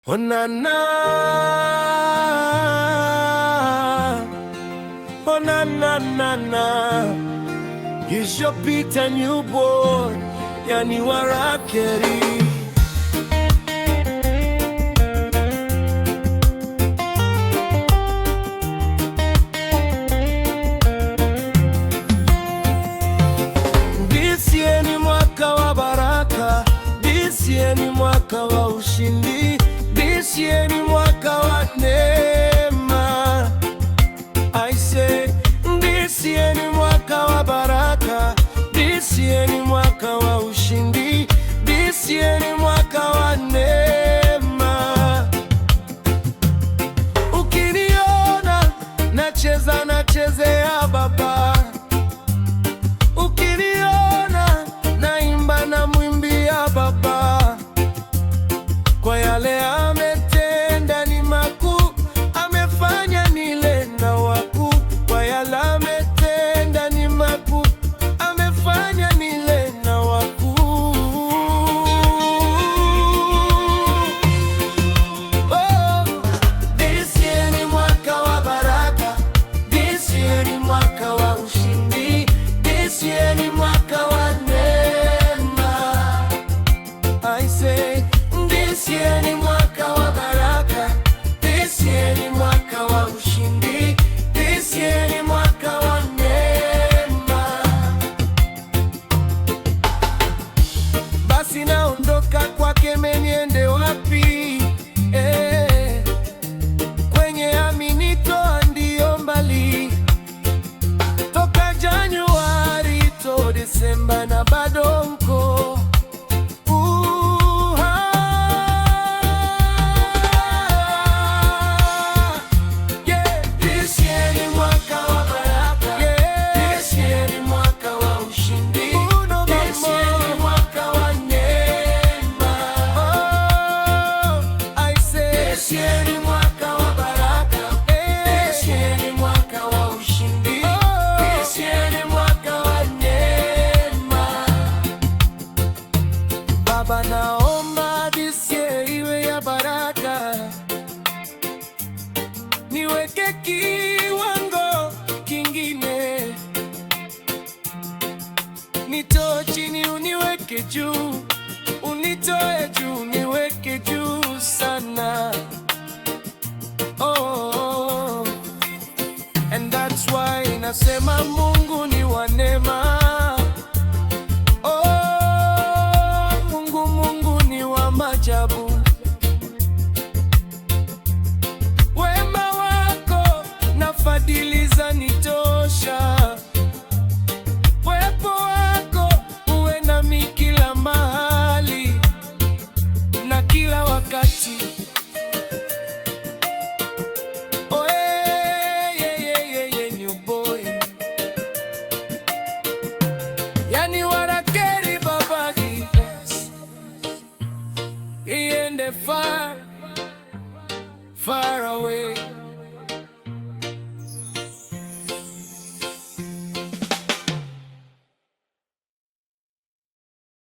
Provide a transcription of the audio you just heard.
Oh na na, oh na na na na, ishapita newborn, yani warakeri. This ni mwaka wa baraka, this ni mwaka wa ushindi, this ni mwaka wa neema. I say this ni mwaka wa baraka, this ni mwaka wa ushindi, this ni mwaka wa neema. Ukiniona nachezea Baba, ukiniona naimba na mwimbia Baba, kwa yale